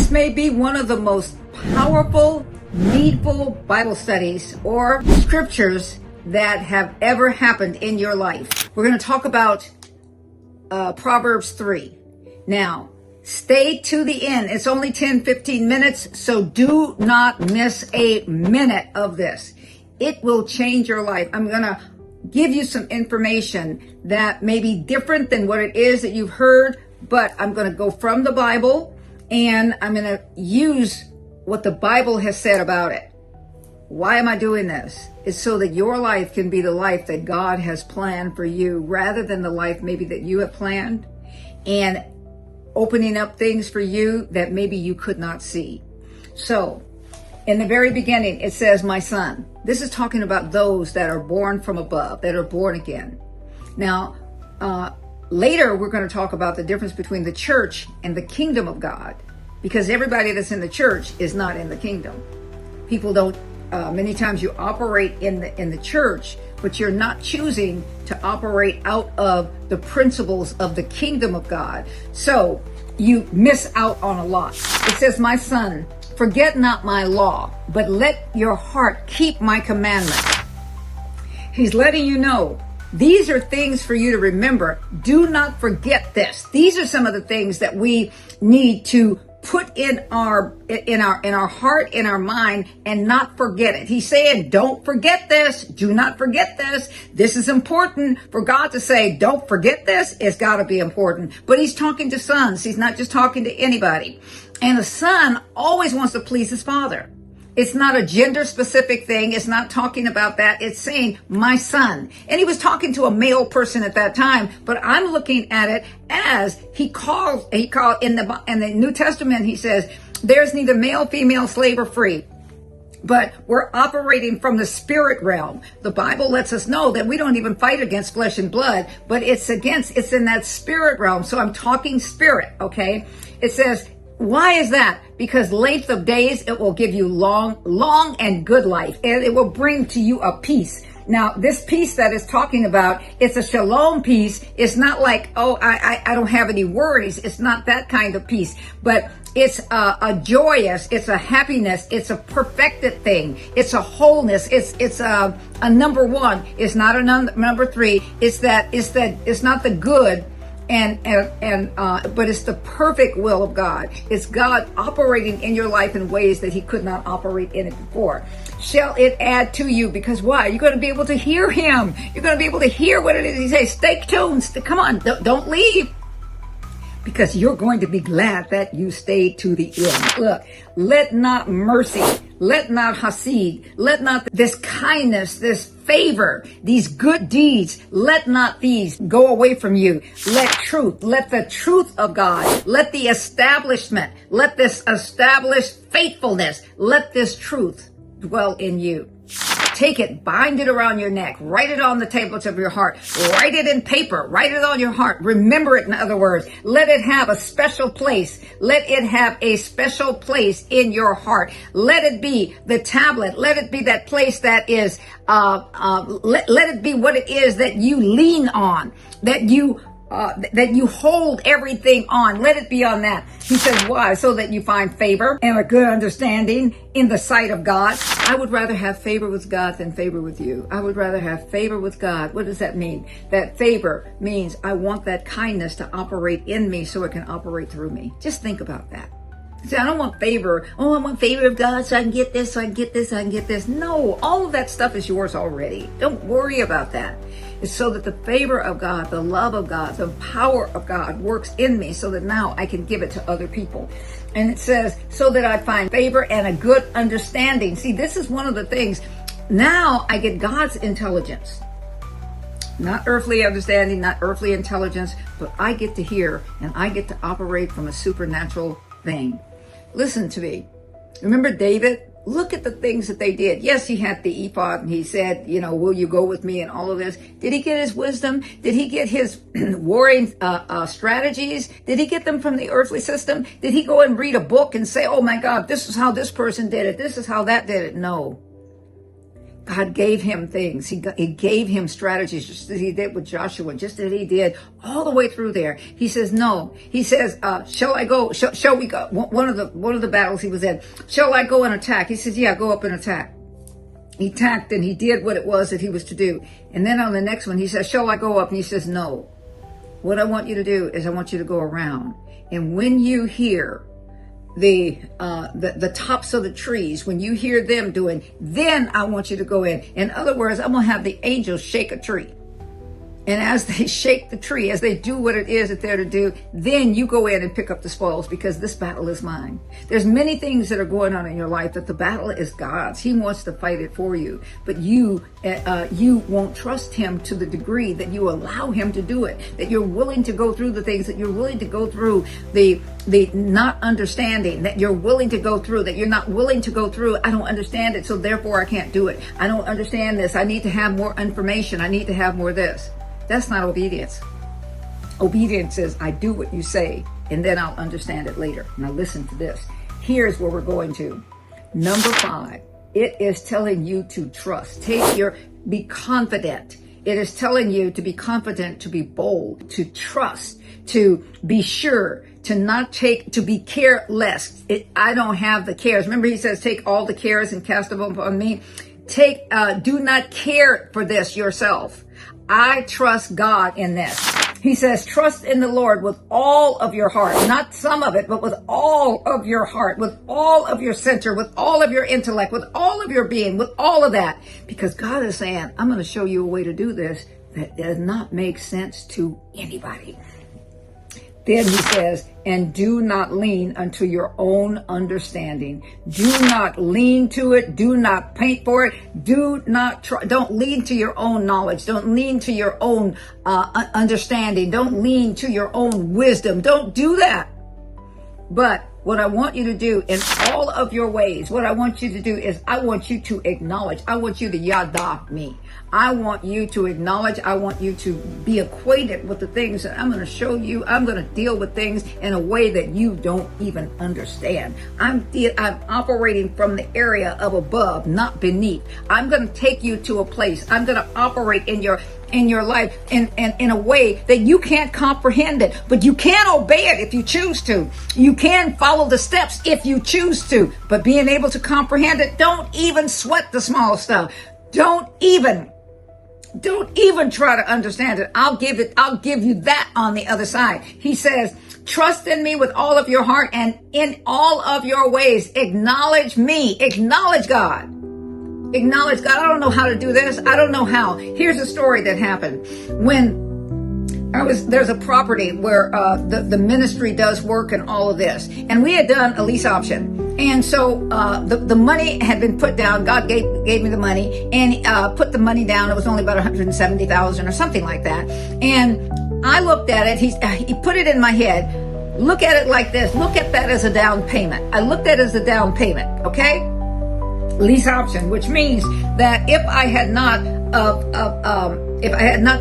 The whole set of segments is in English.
This may be one of the most powerful, needful Bible studies or scriptures that have ever happened in your life. We're going to talk about Proverbs 3. Now, stay to the end. It's only 10-15 minutes, so do not miss a minute of this. It will change your life. I'm going to give you some information that may be different than what it is that you've heard, but I'm going to go from the Bible and I'm going to use what the Bible has said about it. Why am I doing this? It's so that your life can be the life that God has planned for you rather than the life maybe that you have planned, and opening up things for you that maybe you could not see. So in the very beginning, it says, my son. This is talking about those that are born from above, that are born again. Now, later we're going to talk about the difference between the church and the kingdom of God, because everybody that's in the church is not in the kingdom. People don't, many times you operate in the church, but you're not choosing to operate out of the principles of the kingdom of God. So you miss out on a lot. It says, my son, forget not my law, but let your heart keep my commandments. He's letting you know, these are things for you to remember. Do not forget this. These are some of the things that we need to put in our heart, in our mind, and not forget it. He's saying, don't forget this. Do not forget this. This is important. For God to say, don't forget this, it's got to be important. But he's talking to sons. He's not just talking to anybody. And the son always wants to please his father. It's not a gender specific thing. It's not talking about that. It's saying, my son. And he was talking to a male person at that time, but I'm looking at it as he called in the New Testament, he says, there's neither male, female, slave, or free. But we're operating from the spirit realm. The Bible lets us know that we don't even fight against flesh and blood, but it's in that spirit realm. So I'm talking spirit, okay? It says, why is that? Because length of days, it will give you long and good life, and it will bring to you a peace. Now, this peace that is talking about, it's a shalom peace. It's not like, oh, I don't have any worries. It's not that kind of peace, but it's a joyous, it's a happiness, it's a perfected thing. It's a wholeness. It's a number one. It's not a number three. It's not the good. But it's the perfect will of God. It's God operating in your life in ways that he could not operate in it before. Shall it add to you? Because why? You're going to be able to hear him. You're going to be able to hear what it is he says. Stay tuned. Come on. Don't leave. Because you're going to be glad that you stayed to the end. Look, let not mercy, let not hasid, let not this kindness, this favor, these good deeds, let not these go away from you. Let truth, let the truth of God, let the establishment, let this established faithfulness, let this truth dwell in you. Take it, bind it around your neck, write it on the tablets of your heart, write it in paper, write it on your heart, remember it, in other words. Let it have a special place. Let it have a special place in your heart. Let it be the tablet. Let it be that place that is, let it be what it is that you lean on, that you hold everything on. Let it be on that. He says, why? So that you find favor and a good understanding in the sight of God. I would rather have favor with God than favor with you. I would rather have favor with God. What does that mean? That favor means I want that kindness to operate in me so it can operate through me. Just think about that. See, I don't want favor. Oh, I want favor of God so I can get this, so I can get this, so I can get this. No, all of that stuff is yours already. Don't worry about that. It's so that the favor of God, the love of God, the power of God works in me so that now I can give it to other people. And it says, so that I find favor and a good understanding. See, this is one of the things. Now I get God's intelligence. Not earthly understanding, not earthly intelligence, but I get to hear and I get to operate from a supernatural thing. Listen to me. Remember David? Look at the things that they did. Yes, he had the ephod and he said, will you go with me and all of this. Did he get his wisdom? Did he get his warring strategies? Did he get them from the earthly system? Did he go and read a book and say, oh my God, this is how this person did it. This is how that did it? No. God gave him things. He gave him strategies, just as he did with Joshua, just as he did all the way through there. He says, no. He says, shall I go? Shall we go? One of the battles he was in. Shall I go and attack? He says, yeah, go up and attack. He attacked and he did what it was that he was to do. And then on the next one, he says, shall I go up? And he says, no. What I want you to do is I want you to go around. And when you hear the tops of the trees, when you hear them doing, then I want you to go in. In other words, I'm going to have the angels shake a tree. And as they shake the tree, as they do what it is that they're to do, then you go in and pick up the spoils, because this battle is mine. There's many things that are going on in your life that the battle is God's. He wants to fight it for you, but you won't trust him to the degree that you allow him to do it, that you're willing to go through the things, that you're willing to go through the not understanding, that you're willing to go through, that you're not willing to go through. I don't understand it, so therefore I can't do it. I don't understand this. I need to have more information. I need to have more this. That's not obedience. Obedience is, I do what you say, and then I'll understand it later. Now listen to this. Here's where we're going to. Number 5, it is telling you to trust. Be confident. It is telling you to be confident, to be bold, to trust, to be sure, to be careless. I don't have the cares. Remember, he says, take all the cares and cast them upon me. Do not care for this yourself. I trust God in this. He says, trust in the Lord with all of your heart, not some of it, but with all of your heart, with all of your center, with all of your intellect, with all of your being, with all of that. Because God is saying, I'm going to show you a way to do this that does not make sense to anybody. Then he says, and do not lean unto your own understanding. Do not lean to it. Do not paint for it. Don't lean to your own knowledge. Don't lean to your own understanding. Don't lean to your own wisdom. Don't do that. But what I want you to do in all of your ways, what I want you to do is I want you to acknowledge. I want you to yada me. I want you to acknowledge. I want you to be acquainted with the things that I'm going to show you. I'm going to deal with things in a way that you don't even understand. I'm operating from the area of above, not beneath. I'm going to take you to a place. I'm going to operate in your life in a way that you can't comprehend it, but you can obey it if you choose to. You can follow the steps if you choose to, but being able to comprehend it, don't even sweat the small stuff. Don't even try to understand it. I'll give you that on the other side. He says, trust in me with all of your heart, and in all of your ways, acknowledge me. Acknowledge God. Acknowledge God. I don't know how to do this. I don't know how. Here's a story that happened. When there's a property where the ministry does work and all of this, and we had done a lease option. And so the money had been put down. God gave me the money, and put the money down. It was only about $170,000 or something like that. And I looked at it. He put it in my head. Look at it like this. Look at that as a down payment. I looked at it as a down payment. Okay, lease option, which means that if I had not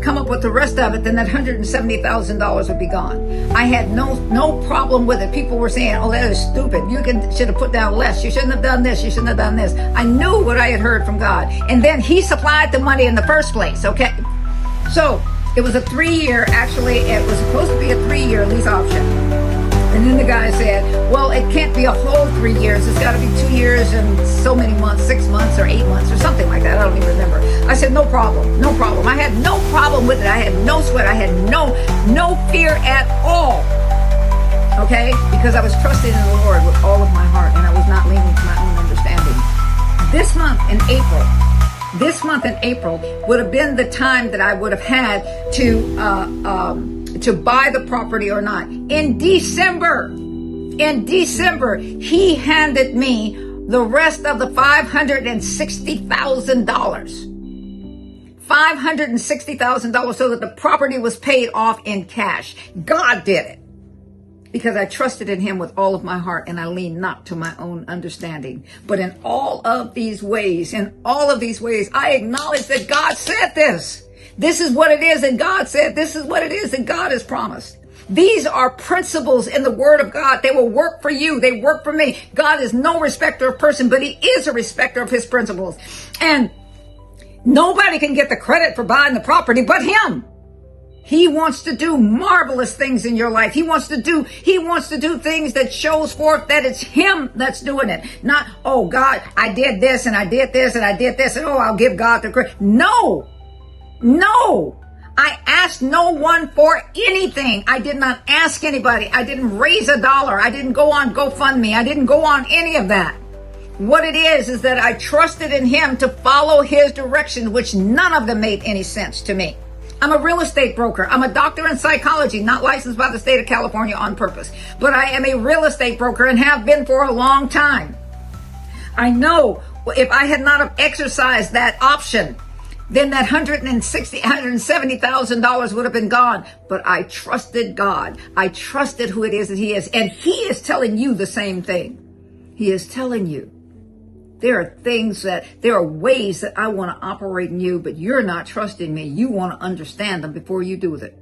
come up with the rest of it, then that $170,000 would be gone. I had no problem with it. People were saying, oh, that is stupid. You should have put down less. You shouldn't have done this. You shouldn't have done this. I knew what I had heard from God. And then he supplied the money in the first place, okay? So it was a 3-year, actually, it was supposed to be a 3-year lease option. And then the guy said, well, it can't be a whole 3 years. It's got to be 2 years and so many months, 6 months or 8 months or something like that. I don't even remember. I said, no problem, no problem. I had no problem with it. I had no sweat. I had no fear at all. Okay? Because I was trusting in the Lord with all of my heart, and I was not leaning to my own understanding. This month in April would have been the time that I would have had to buy the property or not. In December, he handed me the rest of the $560,000. $560,000 so that the property was paid off in cash. God did it. Because I trusted in him with all of my heart, and I leaned not to my own understanding. But in all of these ways, I acknowledge that God said this. This is what it is, and God said this is what it is, and God has promised. These are principles in the Word of God. They will work for you. They work for me. God is no respecter of person, but he is a respecter of his principles. And Nobody can get the credit for buying the property but him. He wants to do marvelous things in your life. He wants to do things that shows forth that it's him that's doing it. Not, oh God, I did this and I did this and I did this and oh, I'll give God the credit. No. I asked no one for anything. I did not ask anybody. I didn't raise $1. I didn't go on GoFundMe. I didn't go on any of that. What it is that I trusted in him to follow his direction, which none of them made any sense to me. I'm a real estate broker. I'm a doctor in psychology, not licensed by the state of California on purpose. But I am a real estate broker and have been for a long time. I know if I had not have exercised that option, then that $170,000 would have been gone. But I trusted God. I trusted who it is that he is. And he is telling you the same thing. He is telling you. There are ways that I want to operate in you, but you're not trusting me. You want to understand them before you do it.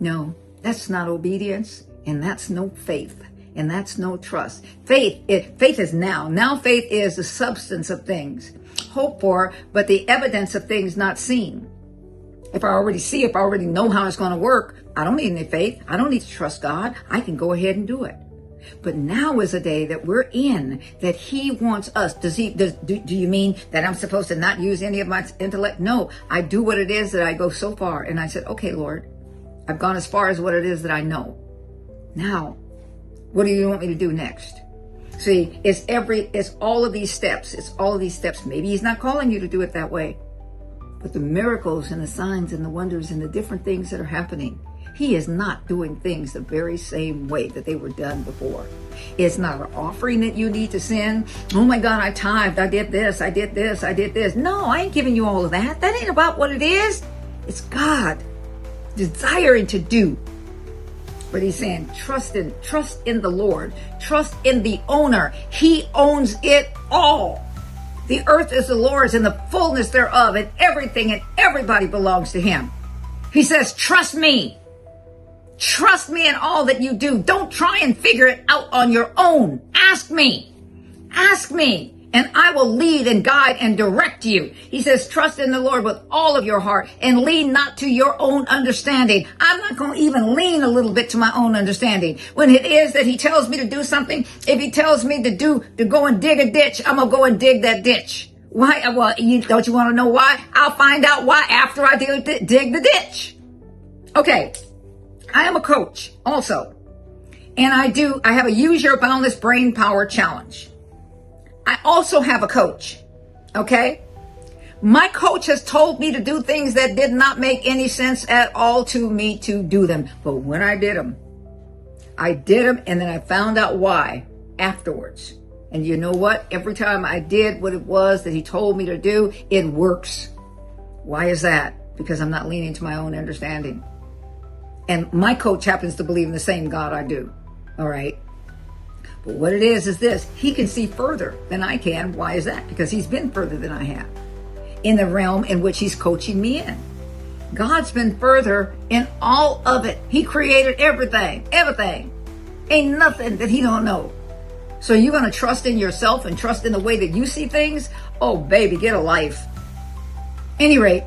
No, that's not obedience, and that's no faith, and that's no trust. Faith is now. Now faith is the substance of things hoped for, but the evidence of things not seen. If I already know how it's going to work, I don't need any faith. I don't need to trust God. I can go ahead and do it. But now is a day that we're in that he wants us. Do you mean that I'm supposed to not use any of my intellect? No, I do what it is that I go so far. And I said, okay, Lord, I've gone as far as what it is that I know. Now, what do you want me to do next? See, it's all of these steps. It's all of these steps. Maybe he's not calling you to do it that way. But the miracles and the signs and the wonders and the different things that are happening, he is not doing things the very same way that they were done before. It's not an offering that you need to send. Oh my God, I tithed. I did this. I did this. I did this. No, I ain't giving you all of that. That ain't about what it is. It's God desiring to do. But he's saying, trust in the Lord. Trust in the owner. He owns it all. The earth is the Lord's and the fullness thereof, and everything and everybody belongs to him. He says, trust me. Trust me in all that you do. Don't try and figure it out on your own. Ask me, and I will lead and guide and direct you. He says, trust in the Lord with all of your heart and lean not to your own understanding. I'm not going to even lean a little bit to my own understanding. When it is that he tells me to do something, if he tells me to go and dig a ditch, I'm going to go and dig that ditch. Why? Well, don't you want to know why? I'll find out why after I dig the ditch. Okay. I am a coach also, and I have a Use Your Boundless Brain Power Challenge. I also have a coach, okay? My coach has told me to do things that did not make any sense at all to me to do them. But when I did them, and then I found out why afterwards. And you know what? Every time I did what it was that he told me to do, it works. Why is that? Because I'm not leaning to my own understanding. And my coach happens to believe in the same God I do. All right. But what it is this. He can see further than I can. Why is that? Because he's been further than I have in the realm in which he's coaching me in. God's been further in all of it. He created everything. Ain't nothing that he don't know. So you're going to trust in yourself and trust in the way that you see things? Oh, baby, get a life. Any rate,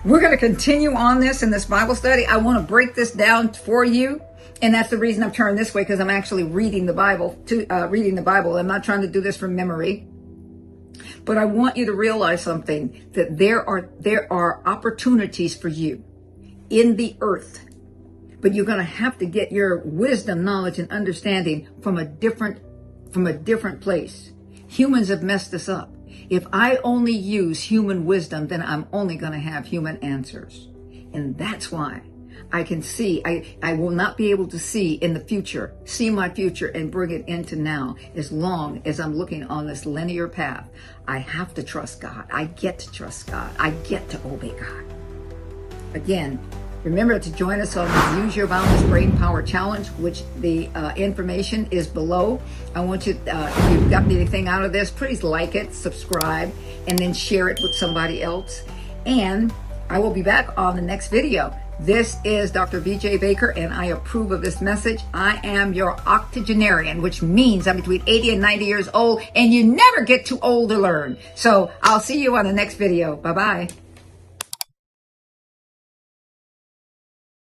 we're going to continue on this in this Bible study. I want to break this down for you. And that's the reason I've turned this way, because I'm actually reading the Bible. I'm not trying to do this from memory. But I want you to realize something, that there are opportunities for you in the earth. But you're going to have to get your wisdom, knowledge, and understanding from a different place. Humans have messed us up. If I only use human wisdom, then I'm only going to have human answers. And that's why I can see, I will not be able to see in the future, see my future and bring it into now, as long as I'm looking on this linear path. I have to trust God. I get to trust God. I get to obey God. Again, remember to join us on the Use Your Boundless Brain Power Challenge, which the information is below. I want you, if you've gotten anything out of this, please like it, subscribe, and then share it with somebody else. And I will be back on the next video This is Dr. BJ Baker, and I approve of this message. I am your octogenarian, which means I'm between 80 and 90 years old, and you never get too old to learn. So I'll see you on the next video. Bye-bye.